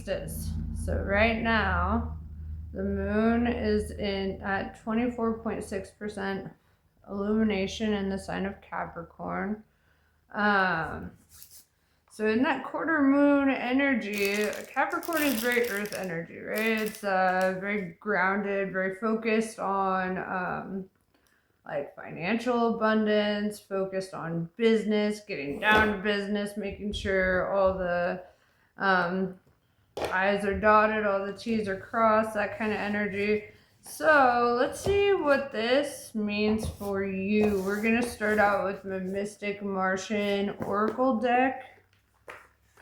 solstice. So right now, the moon is at 24.6% illumination in the sign of Capricorn. So in that quarter moon energy, Capricorn is very earth energy, right? It's very grounded, very focused on like financial abundance, focused on business, getting down to business, making sure all the I's are dotted, all the T's are crossed, that kind of energy. So let's see what this means for you. We're going to start out with the Mystic Martian Oracle deck.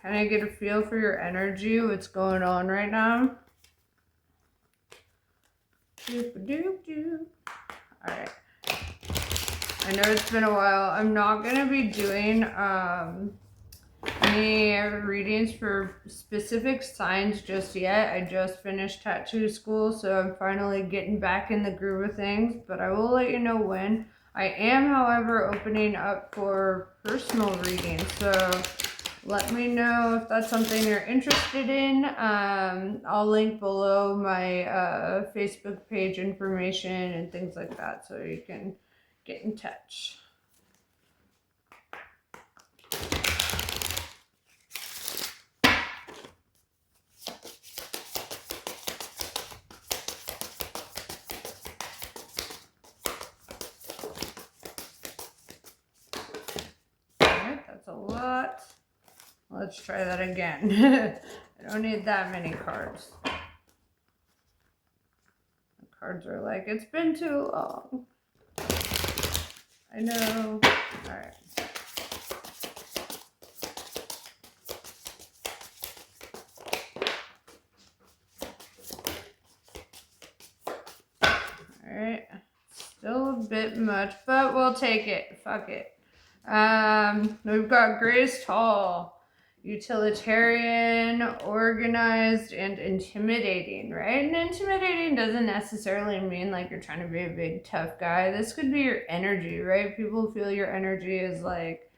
Kind of get a feel for your energy, what's going on right now. Doop-a-doop-doop. All right. I know it's been a while. I'm not going to be doing any readings for specific signs just yet. I just finished tattoo school, so I'm finally getting back in the groove of things, but I will let you know when. I am, however, opening up for personal readings, so let me know if that's something you're interested in. I'll link below my Facebook page information and things like that, so you can get in touch. Alright, that's a lot. Let's try that again. I don't need that many cards. The cards are like, it's been too long. I know. Alright. Alright. Still a bit much, but we'll take it. Fuck it. We've got Grace Tall. Utilitarian, organized, and intimidating, right? And intimidating doesn't necessarily mean like you're trying to be a big tough guy. This could be your energy, right? People feel your energy is like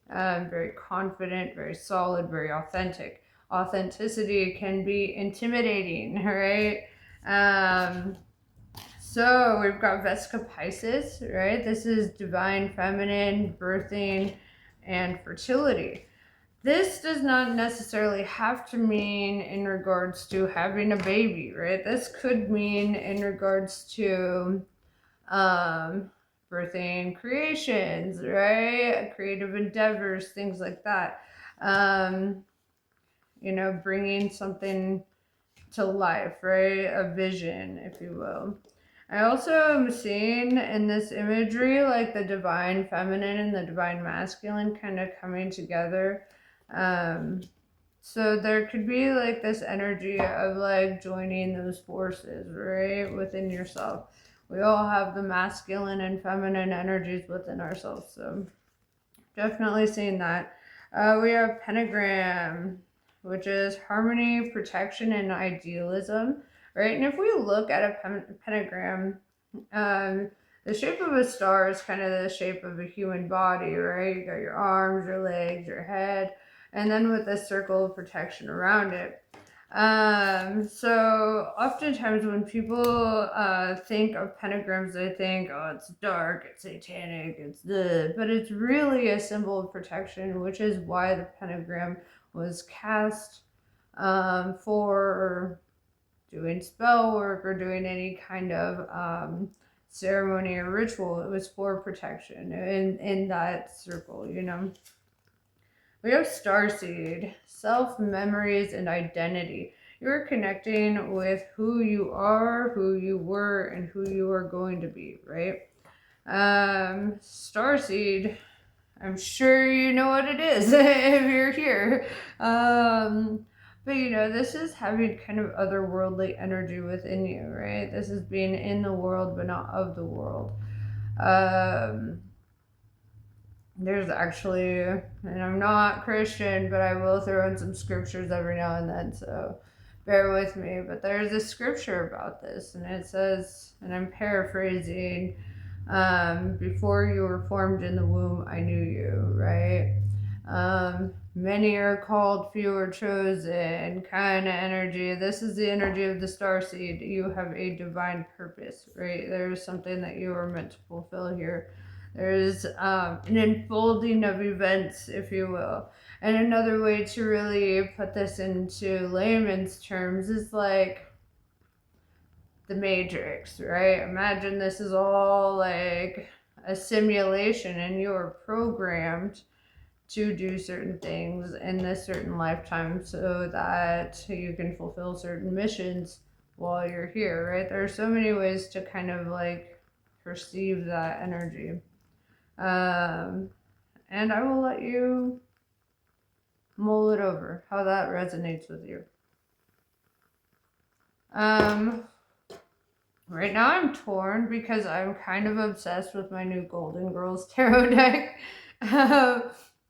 very confident, very solid, very authentic. Authenticity can be intimidating, right? So we've got Vesica Pisces, right? This is divine feminine, birthing, and fertility. This does not necessarily have to mean in regards to having a baby, right? This could mean in regards to birthing creations, right? Creative endeavors, things like that. You know, bringing something to life, right? A vision, if you will. I also am seeing in this imagery like the divine feminine and the divine masculine kind of coming together. So there could be like this energy of like joining those forces, right, within yourself. We all have the masculine and feminine energies within ourselves, so definitely seeing that. We have Pentagram, which is harmony, protection, and idealism, right? And if we look at a pentagram, the shape of a star is kind of the shape of a human body, right? You got your arms, your legs, your head, and then with a circle of protection around it. So oftentimes when people think of pentagrams, they think, oh, it's dark, it's satanic, but it's really a symbol of protection, which is why the pentagram was cast for doing spell work or doing any kind of ceremony or ritual. It was for protection in that circle, you know. We have Starseed, self, memories, and identity. You're connecting with who you are, who you were, and who you are going to be, right? Starseed, I'm sure you know what it is if you're here. But you know, this is having kind of otherworldly energy within you, right? This is being in the world, but not of the world. There's actually, and I'm not Christian, but I will throw in some scriptures every now and then, so bear with me. But there's a scripture about this, and it says, and I'm paraphrasing, before you were formed in the womb, I knew you, right? Many are called, few are chosen kind of energy. This is the energy of the starseed. You have a divine purpose, right? There's something that you are meant to fulfill here. There's an unfolding of events, if you will. And another way to really put this into layman's terms is like the Matrix, right? Imagine this is all like a simulation and you're programmed to do certain things in this certain lifetime so that you can fulfill certain missions while you're here, right? There are so many ways to kind of like perceive that energy. And I will let you mull it over, how that resonates with you. Right now I'm torn because I'm kind of obsessed with my new Golden Girls tarot deck.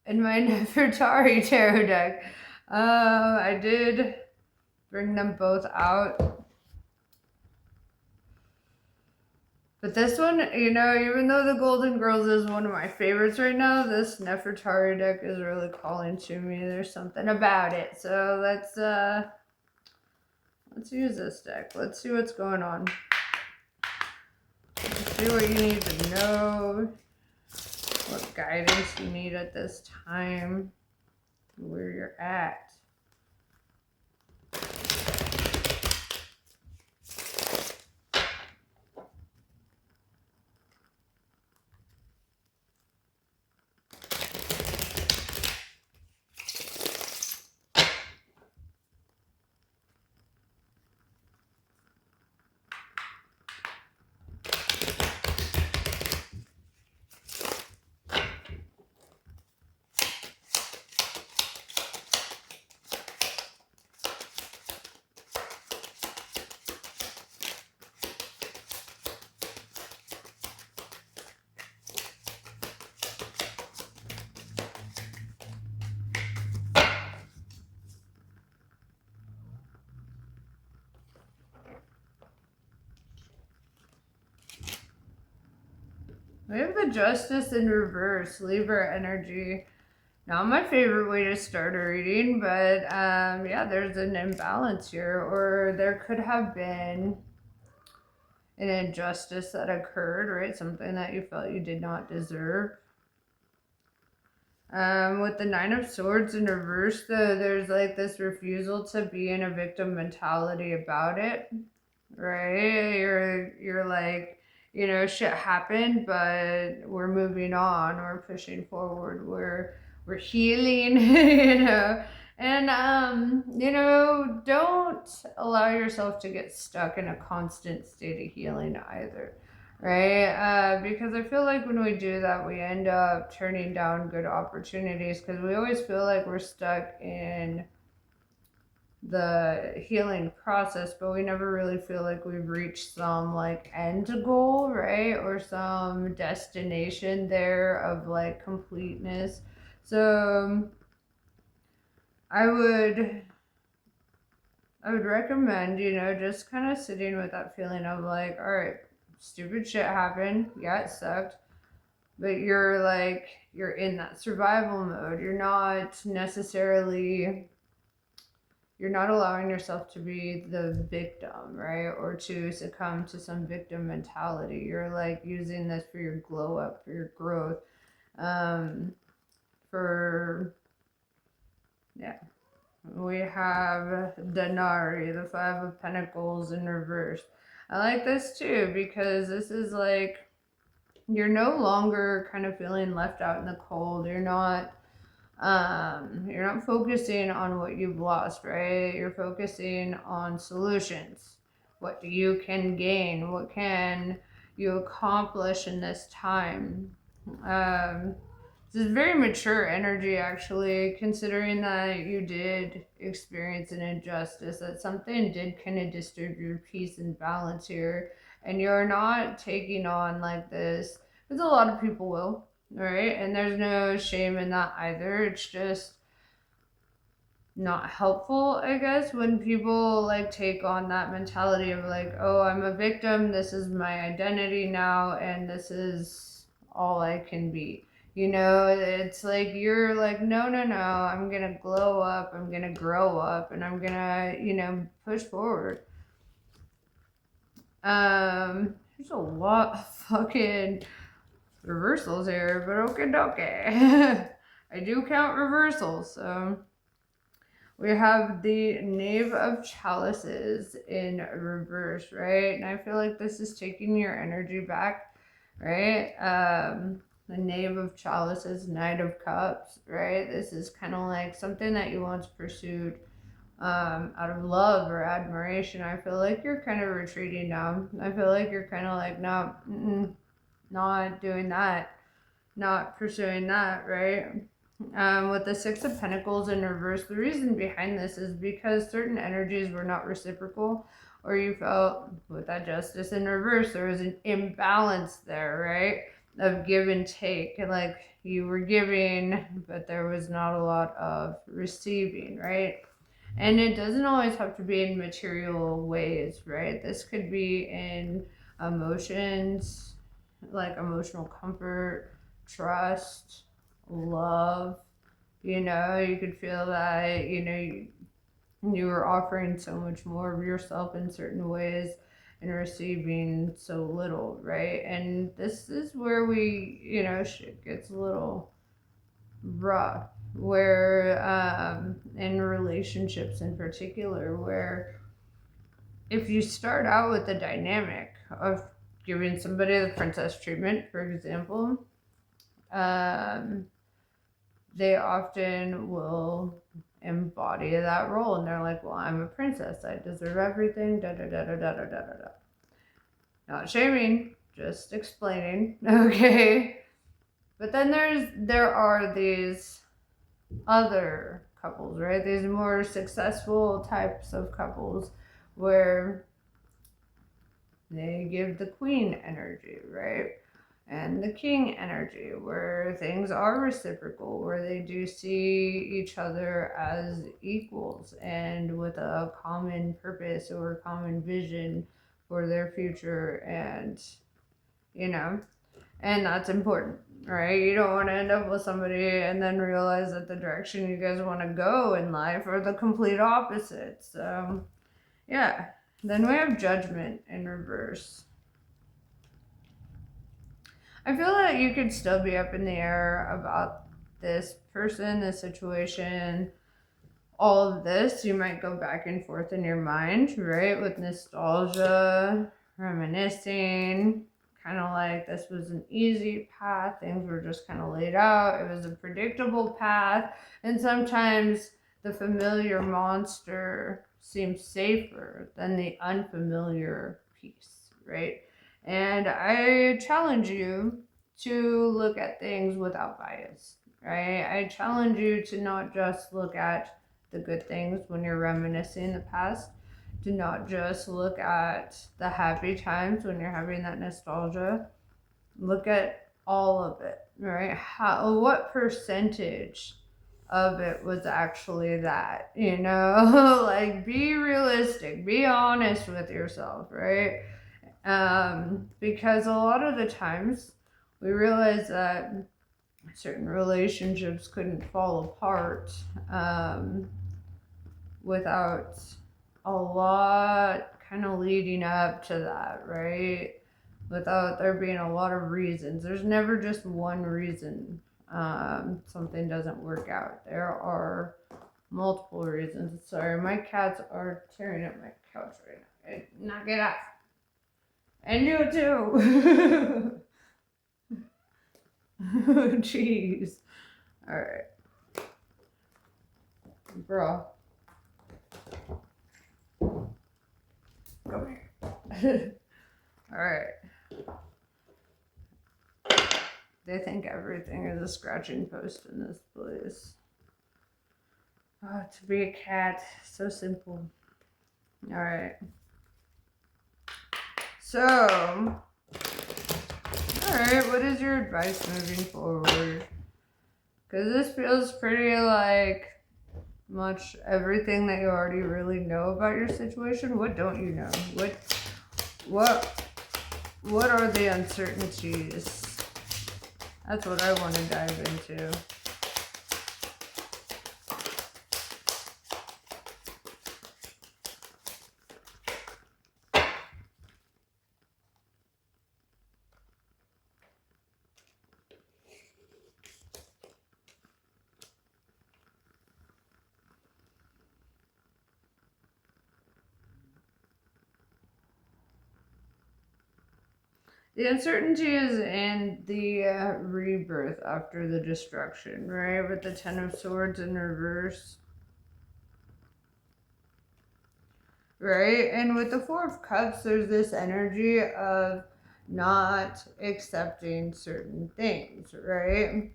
And my Nefertari tarot deck. I did bring them both out. But this one, you know, even though the Golden Girls is one of my favorites right now, this Nefertari deck is really calling to me. There's something about it. So let's use this deck. Let's see what's going on. Let's see what you need to know. What guidance you need at this time. Where you're at. We have the Justice in reverse, Libra energy. Not my favorite way to start a reading, but yeah, there's an imbalance here, or there could have been an injustice that occurred, right? Something that you felt you did not deserve. With the Nine of Swords in reverse, though, there's like this refusal to be in a victim mentality about it, right? You're like, you know, shit happened, but we're moving on, we're pushing forward, we're healing, you know. And you know, don't allow yourself to get stuck in a constant state of healing either, right? Because I feel like when we do that, we end up turning down good opportunities because we always feel like we're stuck in the healing process, but we never really feel like we've reached some like end goal, right? Or some destination there of like completeness. So I would recommend, you know, just kind of sitting with that feeling of like, all right, stupid shit happened. Yeah, it sucked. But you're like, you're in that survival mode. You're not necessarily, you're not allowing yourself to be the victim, right? Or to succumb to some victim mentality. You're like using this for your glow up, for your growth, yeah. We have Denari, the Five of Pentacles in reverse. I like this too because this is like, you're no longer kind of feeling left out in the cold. You're not focusing on what you've lost, right? You're focusing on solutions. What you can gain? What can you accomplish in this time? This is very mature energy, actually, considering that you did experience an injustice, that something did kind of disturb your peace and balance here, and you're not taking on like this, because a lot of people will, right? And there's no shame in that either. It's just not helpful, I guess, when people like take on that mentality of like, oh, I'm a victim, this is my identity now, and this is all I can be. You know, it's like you're like, no, no, no, I'm gonna glow up, I'm gonna grow up, and I'm gonna, push forward. There's a lot of fucking reversals here, but okay. I do count reversals, so we have the Knave of Chalices in reverse, right? And I feel like this is taking your energy back, right? The Knave of Chalices, Knight of Cups, right? This is kind of like something that you once pursued out of love or admiration. I feel like you're kind of retreating now. I feel like you're kind of like, no, not doing that, not pursuing that, right? With the Six of Pentacles in reverse, the reason behind this is because certain energies were not reciprocal, or you felt with that Justice in reverse, there was an imbalance there, right? Of give and take, and like you were giving, but there was not a lot of receiving, right? And it doesn't always have to be in material ways, right? This could be in emotions, like emotional comfort, trust, love. You could feel that, you were offering so much more of yourself in certain ways and receiving so little, right? And this is where shit gets a little rough, where in relationships in particular, where if you start out with the dynamic of giving somebody the princess treatment, for example, they often will embody that role, and they're like, well, I'm a princess, I deserve everything, da da da da da da da da. Not shaming, just explaining. Okay. But then there are these other couples, right? These more successful types of couples where they give the queen energy, right? And the king energy, where things are reciprocal, where they do see each other as equals and with a common purpose or a common vision for their future, and and that's important, right? You don't want to end up with somebody and then realize that the direction you guys want to go in life are the complete opposites. So yeah. Then we have Judgment in reverse. I feel that you could still be up in the air about this person, this situation, all of this. You might go back and forth in your mind, right? With nostalgia, reminiscing, kind of like this was an easy path. Things were just kind of laid out. It was a predictable path. And sometimes the familiar monster seems safer than the unfamiliar piece, right? And I challenge you to look at things without bias, right? I challenge you to not just look at the good things when you're reminiscing the past, to not just look at the happy times when you're having that nostalgia. Look at all of it, right? What percentage of it was actually that, like be realistic, be honest with yourself, right? Because a lot of the times we realize that certain relationships couldn't fall apart without a lot kind of leading up to that, right? Without there being a lot of reasons. There's never just one reason something doesn't work out. There are multiple reasons. Sorry, my cats are tearing up my couch right now. Knock it off. And you too. Jeez. Alright. Bro. Come here. Alright. They think everything is a scratching post in this place. Oh, to be a cat, so simple. Alright. So, alright, what is your advice moving forward? Because this feels pretty like much everything that you already really know about your situation. What don't you know? What are the uncertainties? That's what I want to dive into. The uncertainty is in the rebirth after the destruction, right? With the Ten of Swords in reverse. Right? And with the Four of Cups, there's this energy of not accepting certain things, right?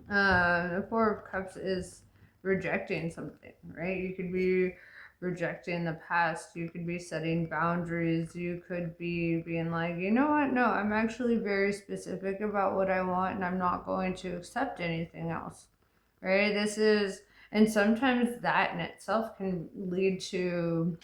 The Four of Cups is rejecting something, right? You could be rejecting the past, you could be setting boundaries, you could be being like, you know what, no, I'm actually very specific about what I want and I'm not going to accept anything else, right? And sometimes that in itself can lead to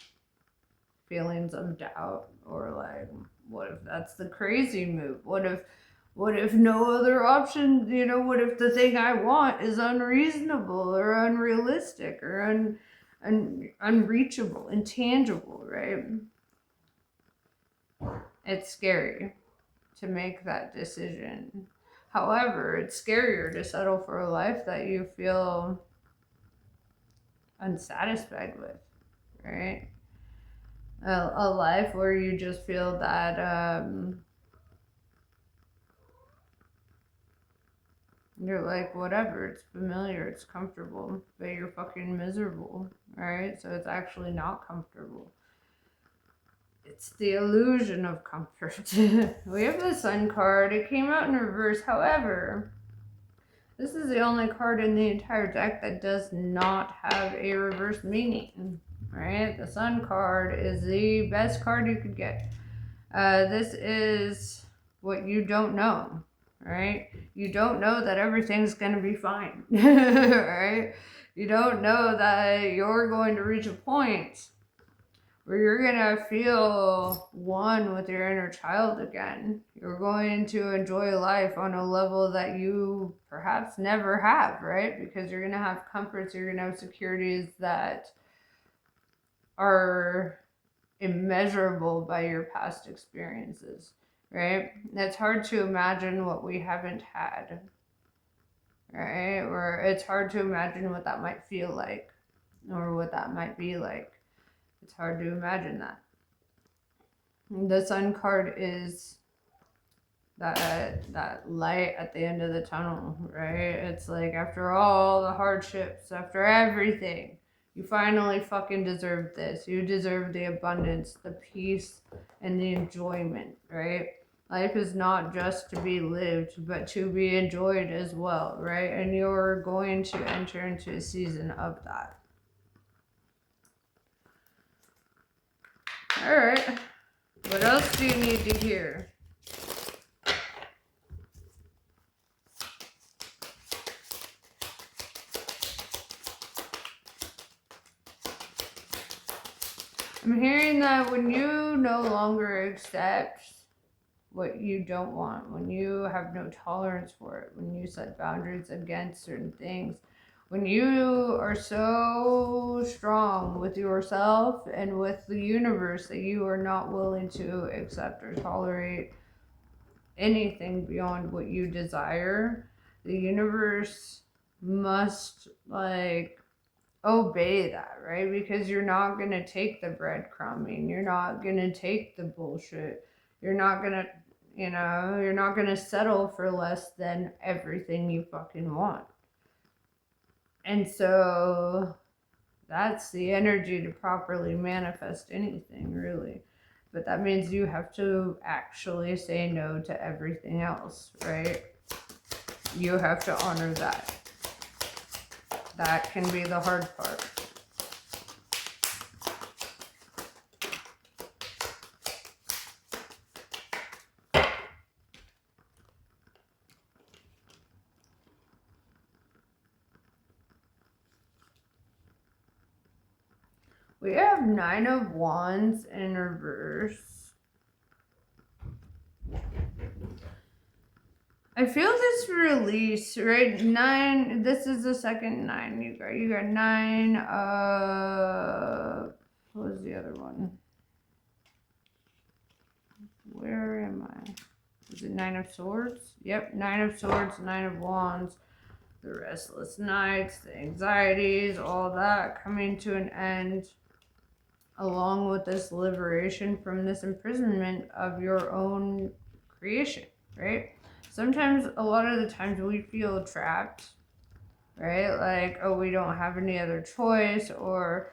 feelings of doubt, or like, what if that's the crazy move? What if no other option, what if the thing I want is unreasonable or unrealistic or unreachable, intangible, right? It's scary to make that decision. However, it's scarier to settle for a life that you feel unsatisfied with, right? A life where you just feel that you're like, whatever, it's familiar, it's comfortable, but you're fucking miserable, right? So it's actually not comfortable. It's the illusion of comfort. We have the Sun card. It came out in reverse. However, this is the only card in the entire deck that does not have a reverse meaning, right? The Sun card is the best card you could get. This is what you don't know, right? You don't know that everything's going to be fine, right? You don't know that you're going to reach a point where you're going to feel one with your inner child again. You're going to enjoy life on a level that you perhaps never have, right? Because you're going to have comforts, you're going to have securities that are immeasurable by your past experiences, right? It's hard to imagine what we haven't had, right? Or it's hard to imagine what that might feel like or what that might be like. It's hard to imagine that. The Sun card is that light at the end of the tunnel, right? It's like, after all the hardships, after everything, you finally fucking deserve this. You deserve the abundance, the peace, and the enjoyment, right? Life is not just to be lived, but to be enjoyed as well, right? And you're going to enter into a season of that. All right. What else do you need to hear? I'm hearing that when you no longer accept what you don't want, when you have no tolerance for it, when you set boundaries against certain things, when you are so strong with yourself and with the universe that you are not willing to accept or tolerate anything beyond what you desire, the universe must obey that, right? Because you're not going to take the breadcrumbing, you're not going to take the bullshit, you're not going to you're not going to settle for less than everything you fucking want. And so that's the energy to properly manifest anything, really. But that means you have to actually say no to everything else, right? You have to honor that. That can be the hard part. We have 9 of Wands in reverse. I feel this release, right? 9, this is the second 9 you got 9, what was the other one? Where am I? Is it 9 of Swords? Yep, 9 of Swords, 9 of Wands, the restless nights, the anxieties, all that coming to an end, along with this liberation from this imprisonment of your own creation, right? Sometimes, a lot of the times, we feel trapped, right? Like, oh, we don't have any other choice, or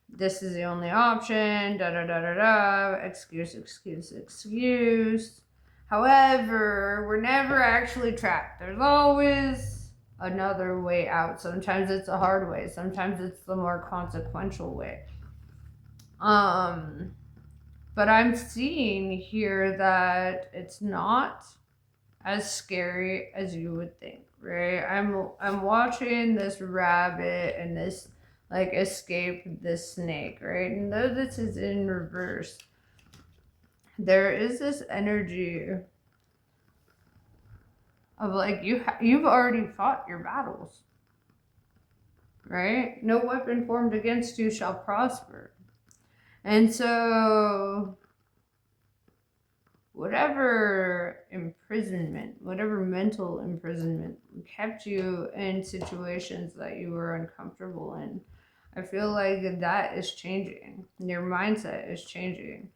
this is the only option, da da da da da, excuse, excuse, excuse. However, we're never actually trapped. There's always another way out. Sometimes it's a hard way, sometimes it's the more consequential way. But I'm seeing here that it's not as scary as you would think, right? I'm watching this rabbit and this like escape this snake, right? And though this is in reverse, there is this energy of like you've already fought your battles, right? No weapon formed against you shall prosper. And so whatever imprisonment, whatever mental imprisonment kept you in situations that you were uncomfortable in, I feel like that is changing. Your mindset is changing.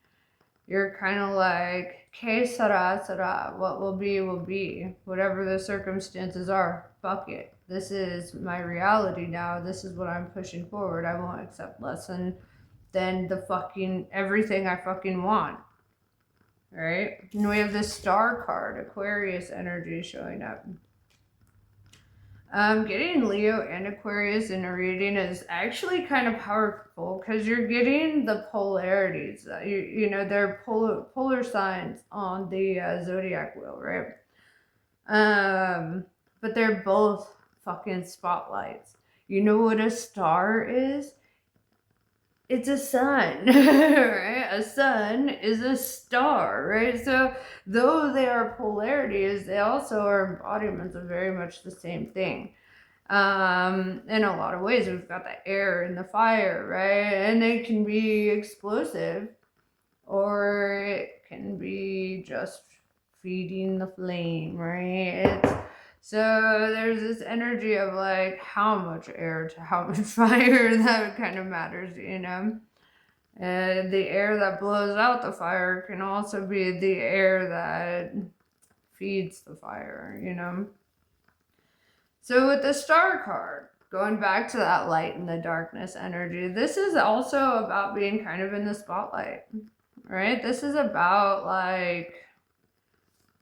You're kind of like, que sera, sera. What will be, will be. Whatever the circumstances are, fuck it. This is my reality now. This is what I'm pushing forward. I won't accept less than the fucking everything I fucking want. Right? And we have this star card, Aquarius energy showing up. Getting Leo and Aquarius in a reading is actually kind of powerful because you're getting the polarities. You know, they're polar signs on the zodiac wheel, right? But they're both fucking spotlights. You know what a star is? It's a sun, right? A sun is a star, right? So though they are polarities, they also are embodiments of very much the same thing. In a lot of ways, we've got the air and the fire, right? And they can be explosive, or it can be just feeding the flame, right? So there's this energy of like how much air to how much fire that kind of matters, you know. And the air that blows out the fire can also be the air that feeds the fire, you know. So with the star card, going back to that light and the darkness energy, this is also about being kind of in the spotlight, right? This is about like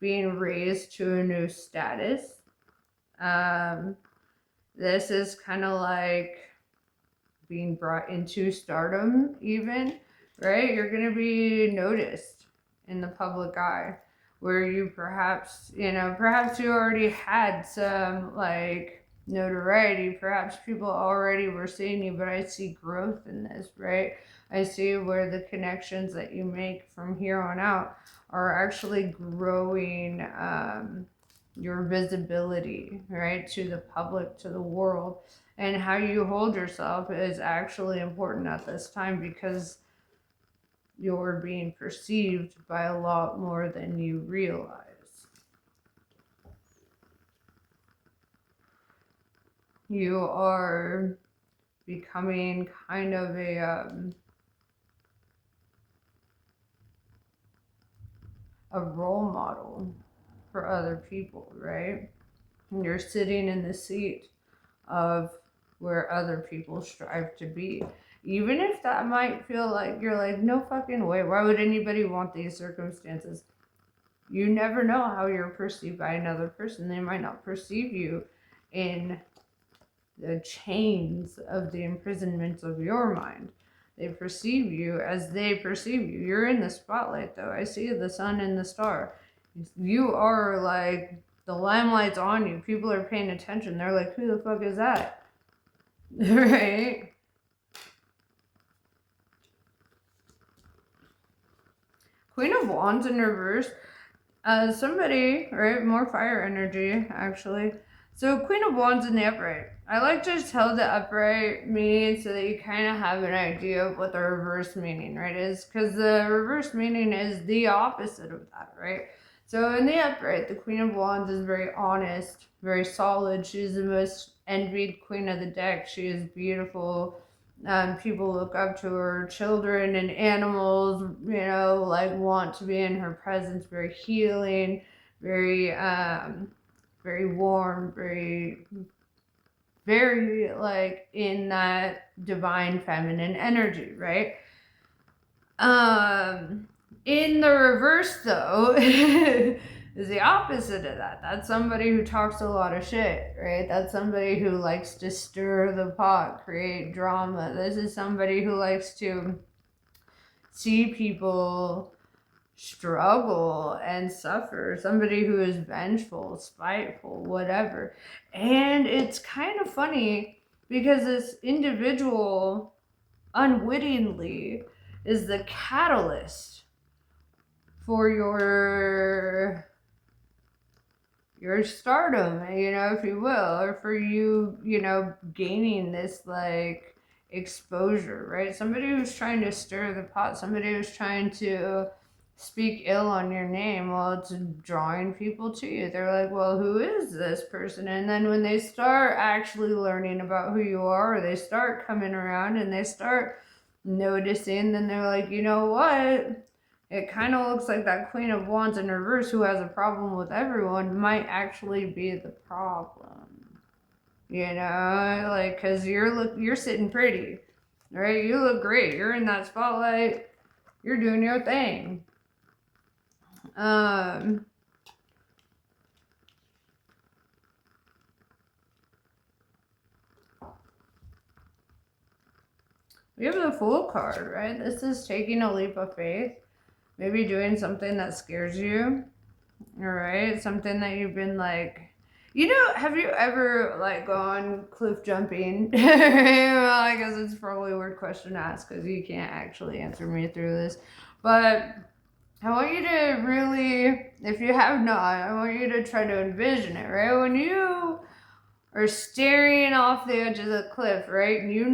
being raised to a new status. This is kind of like being brought into stardom, even, right? You're going to be noticed in the public eye, where you perhaps you already had some like notoriety. Perhaps people already were seeing you, but I see growth in this, right? I see where the connections that you make from here on out are actually growing your visibility, right, to the public, to the world. And how you hold yourself is actually important at this time because you're being perceived by a lot more than you realize. You are becoming kind of a role model for other people, right? And you're sitting in the seat of where other people strive to be. Even if that might feel like you're like, no fucking way, why would anybody want these circumstances? You never know how you're perceived by another person. They might not perceive you in the chains of the imprisonment of your mind. They perceive you as they perceive you. You're in the spotlight, though. I see the sun and the star. You are like, the limelight's on you. People are paying attention. They're like, who the fuck is that? Right? Queen of Wands in reverse. Somebody, right? More fire energy, actually. So Queen of Wands in the upright. I like to tell the upright meaning so that you kind of have an idea of what the reverse meaning, right, is. Because the reverse meaning is the opposite of that, right? So in the upright, the Queen of Wands is very honest, very solid. She's the most envied queen of the deck. She is beautiful. People look up to her. Children and animals, like want to be in her presence. Very healing, very, very warm, very, very like in that divine feminine energy, right? In the reverse, though, is the opposite of that. That's somebody who talks a lot of shit, right? That's somebody who likes to stir the pot, create drama. This is somebody who likes to see people struggle and suffer. Somebody who is vengeful, spiteful, whatever. And it's kind of funny because this individual unwittingly is the catalyst for your stardom, if you will, or for you, gaining this like exposure, right? Somebody who's trying to stir the pot, somebody who's trying to speak ill on your name, well, it's drawing people to you. They're like, well, who is this person? And then when they start actually learning about who you are, or they start coming around and they start noticing, then they're like, you know what? It kind of looks like that Queen of Wands in reverse, who has a problem with everyone, might actually be the problem. Like, because you're sitting pretty, right? You look great. You're in that spotlight. You're doing your thing. We have the Fool card, right? This is taking a leap of faith. Maybe doing something that scares you. All right? Something that you've been like, have you ever like gone cliff jumping? Well, I guess it's probably a weird question to ask because you can't actually answer me through this. But I want you to really, if you have not, I want you to try to envision it, right? When you are staring off the edge of the cliff, right? And you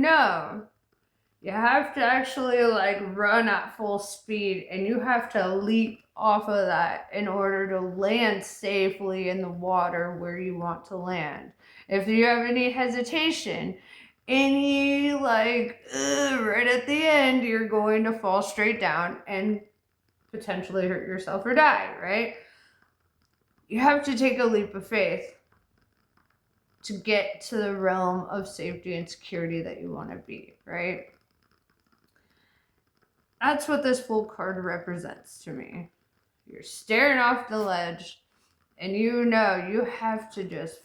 have to actually like run at full speed and you have to leap off of that in order to land safely in the water where you want to land. If you have any hesitation, right at the end, you're going to fall straight down and potentially hurt yourself or die, right? You have to take a leap of faith to get to the realm of safety and security that you want to be, right? That's what this Fool card represents to me. You're staring off the ledge and you have to just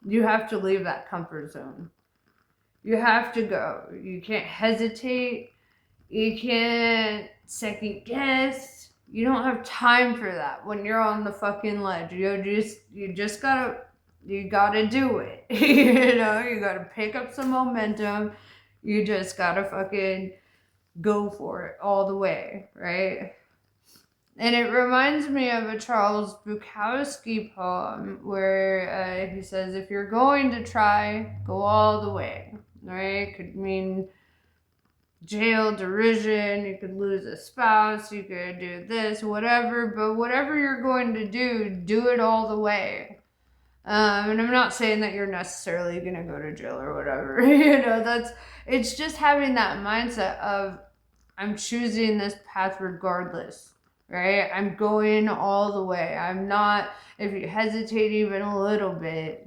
you have to leave that comfort zone. You have to go. You can't hesitate. You can't second guess. You don't have time for that when you're on the fucking ledge. You gotta do it. You gotta pick up some momentum. You just gotta fucking go for it all the way, right? And it reminds me of a Charles Bukowski poem where he says, if you're going to try, go all the way, right? Could mean jail, derision, you could lose a spouse, you could do this, whatever, but whatever you're going to do it all the way. And I'm not saying that you're necessarily going to go to jail or whatever, it's just having that mindset of, I'm choosing this path regardless, right? I'm going all the way. I'm not, if you hesitate even a little bit,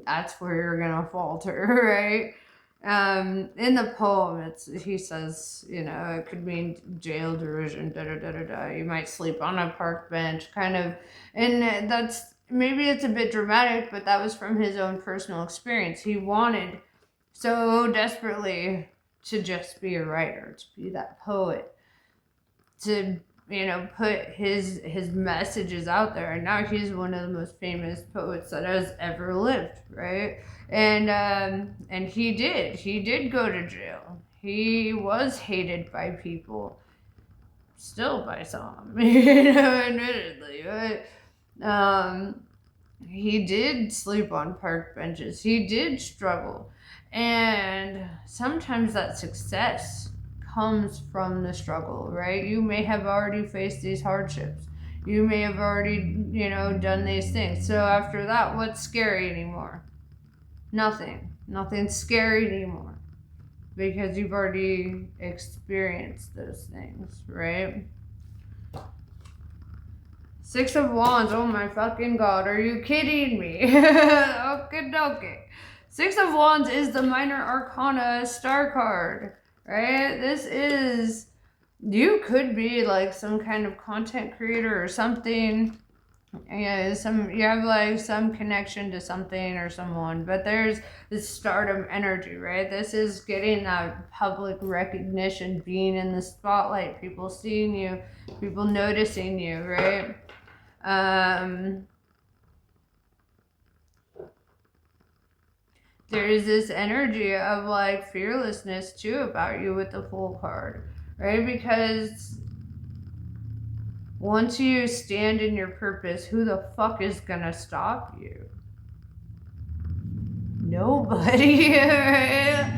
that's where you're going to falter, right? In the poem, he says, it could mean jail, derision, da-da-da-da-da. You might sleep on a park bench, kind of, and maybe it's a bit dramatic, but that was from his own personal experience. He wanted so desperately to just be a writer, to be that poet, to put his messages out there, and now he's one of the most famous poets that has ever lived, right? And he did go to jail. He was hated by people. still by some, you know, admittedly, but he did sleep on park benches. He did struggle. And sometimes that success comes from the struggle, right? You may have already faced these hardships. You may have already, you know, done these things. So after that, what's scary anymore? Nothing. Nothing's scary anymore because you've already experienced those things, right? Six of Wands, oh my fucking god, are you kidding me? Okay. Six of Wands is the Minor Arcana star card, right? This is, you could be like some kind of content creator or something. Yeah, you have like some connection to something or someone, but there's this stardom energy, right? This is getting that public recognition, being in the spotlight, people seeing you, people noticing you, right? There's this energy of like fearlessness too about you with the Fool card, right? Because once you stand in your purpose, who the fuck is gonna stop you? Nobody, right?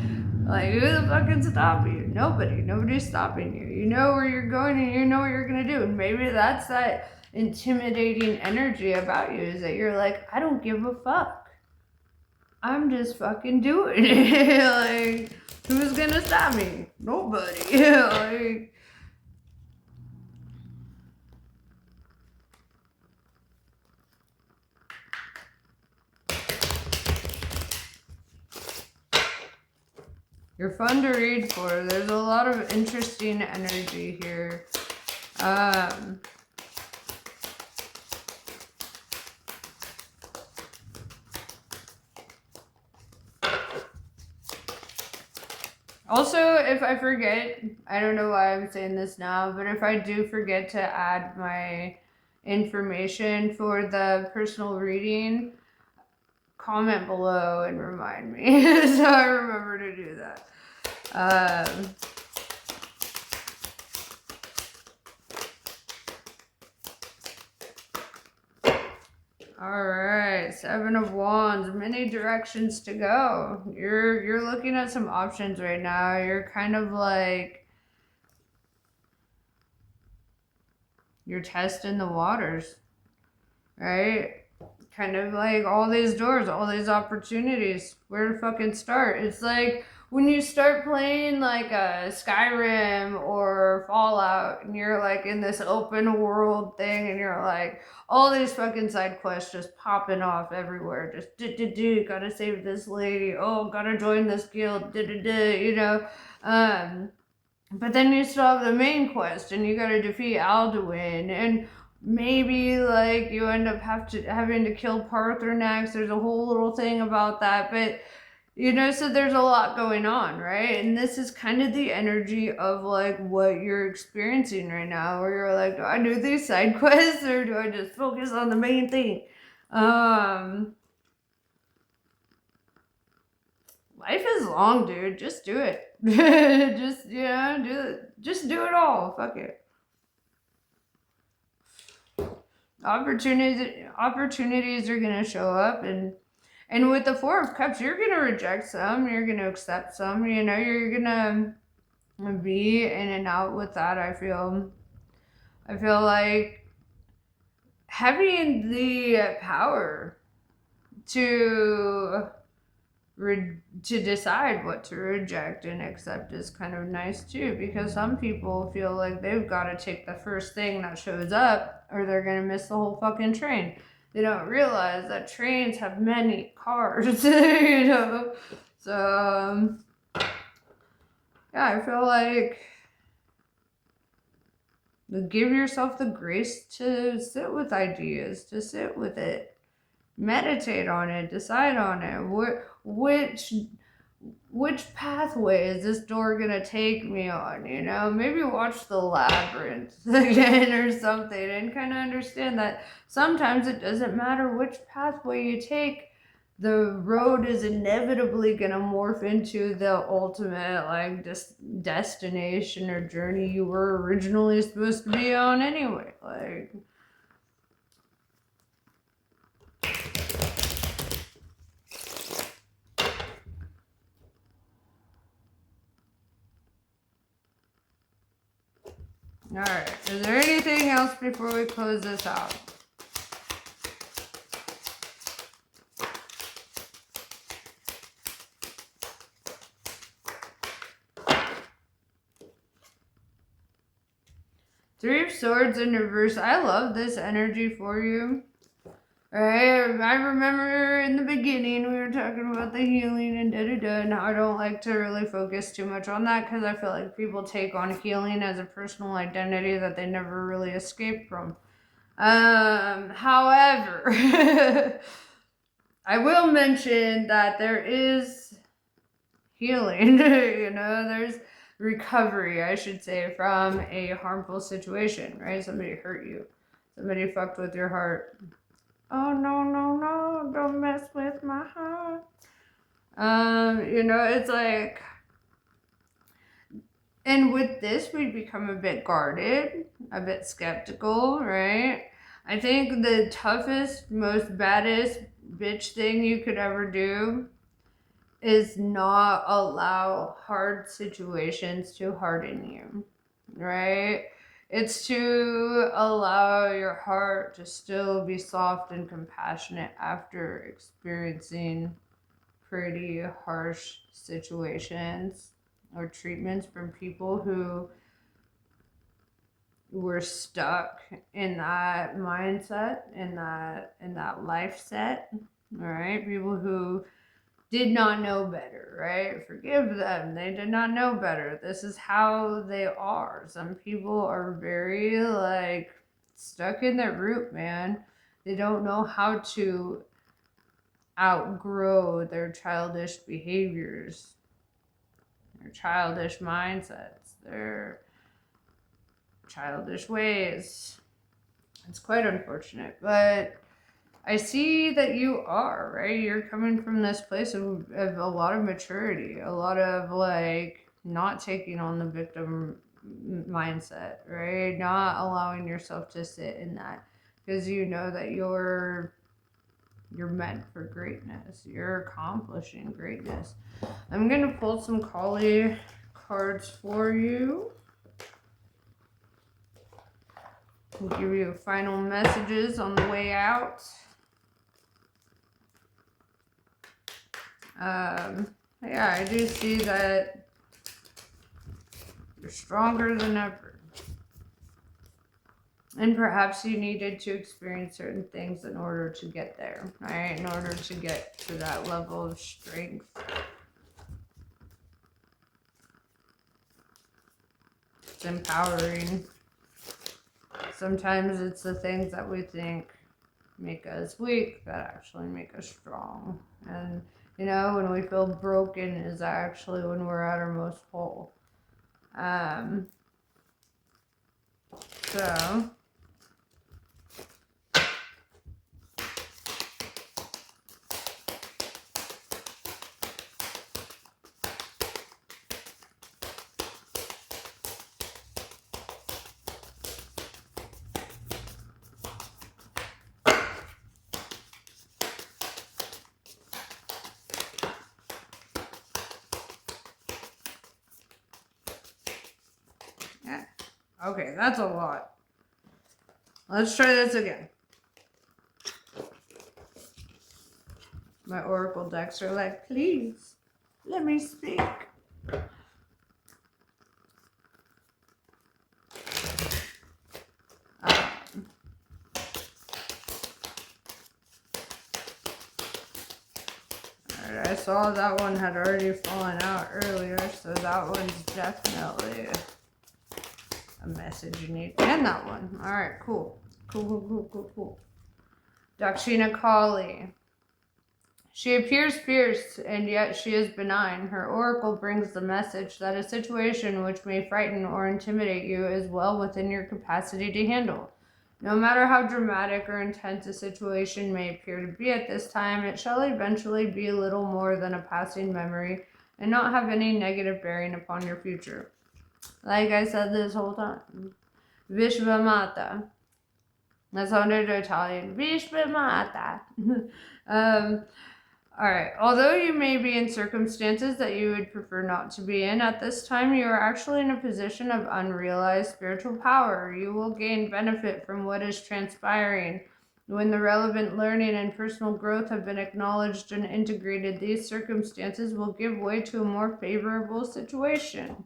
Like, who the fuck can stop you? Nobody. Nobody's stopping you. You know where you're going and you know what you're gonna do. And maybe that's that intimidating energy about you, is that you're like, I don't give a fuck. I'm just fucking doing it. Like, who's gonna stop me? Nobody. Like, you're fun to read for. There's a lot of interesting energy here. Also, if I forget, I don't know why I'm saying this now, but if I do forget to add my information for the personal reading, comment below and remind me so I remember to do that. All right, Seven of Wands, many directions to go. You're looking at some options right now. You're kind of like, you're testing the waters, right? Kind of like all these doors, all these opportunities. Where to fucking start? It's like when you start playing like a Skyrim or Fallout and you're like in this open world thing and you're like all these fucking side quests just popping off everywhere. Just gotta save this lady. Oh, gotta join this guild. You know. But then you still have the main quest and you gotta defeat Alduin, and maybe like you end up having to kill Paarthurnax. There's a whole little thing about that, but you know, so there's a lot going on, right? And this is kind of the energy of like what you're experiencing right now, where you're like, do I do these side quests or do I just focus on the main thing? Life is long, dude. Just do it. Just, you know, do it. Just do it all. Fuck it. Opportunities are gonna show up, and with the Four of Cups, you're gonna reject some, you're gonna accept some, you know, you're gonna be in and out with that. I feel like having the power to decide what to reject and accept is kind of nice too, because some people feel like they've got to take the first thing that shows up or they're gonna miss the whole fucking train. They don't realize that trains have many cars, you know. So yeah, I feel like give yourself the grace to sit with ideas, to sit with it, meditate on it, decide on it. Which pathway is this door gonna take me on? You know, maybe watch The Labyrinth again or something and kind of understand that sometimes it doesn't matter which pathway you take, the road is inevitably going to morph into the ultimate like destination or journey you were originally supposed to be on anyway. Like, all right, is there anything else before we close this out? Three of Swords in reverse. I love this energy for you. Right? I remember in the beginning we were talking about the healing and da-da-da, and I don't like to really focus too much on that because I feel like people take on healing as a personal identity that they never really escape from. However, I will mention that there is healing, there's recovery, I should say, from a harmful situation, right? Somebody hurt you. Somebody fucked with your heart. Oh, no, don't mess with my heart. It's like, and with this, we become a bit guarded, a bit skeptical, right? I think the toughest, most baddest bitch thing you could ever do is not allow hard situations to harden you, right? It's to allow your heart to still be soft and compassionate after experiencing pretty harsh situations or treatments from people who were stuck in that mindset, in that life set, all right? People who did not know better, right? Forgive them. They did not know better. This is how they are. Some people are very like stuck in their root, man. They don't know how to outgrow their childish behaviors, their childish mindsets, their childish ways. It's quite unfortunate, but I see that you are, right? You're coming from this place of a lot of maturity, a lot of like not taking on the victim mindset, right? Not allowing yourself to sit in that because you know that you're meant for greatness. You're accomplishing greatness. I'm going to pull some Kali cards for you. I'll give you final messages on the way out. Yeah, I do see that you're stronger than ever. And perhaps you needed to experience certain things in order to get there, right? In order to get to that level of strength. It's empowering. Sometimes it's the things that we think make us weak that actually make us strong. And when we feel broken is actually when we're at our most whole. So yeah. Okay, that's a lot. Let's try this again. My oracle decks are like, please, let me speak. Alright, I saw that one had already fallen out earlier, so that one's definitely a message you need. And that one. Alright, cool. Cool. Dakshina Kali. She appears fierce, and yet she is benign. Her oracle brings the message that a situation which may frighten or intimidate you is well within your capacity to handle. No matter how dramatic or intense a situation may appear to be at this time, it shall eventually be little more than a passing memory and not have any negative bearing upon your future. Like I said this whole time, Vishvamata. That sounded Italian. Vishvamata. All right. Although you may be in circumstances that you would prefer not to be in at this time, you are actually in a position of unrealized spiritual power. You will gain benefit from what is transpiring. When the relevant learning and personal growth have been acknowledged and integrated, these circumstances will give way to a more favorable situation.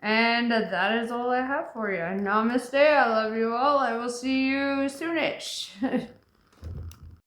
And that is all I have for you. Namaste. I love you all. I will see you soonish.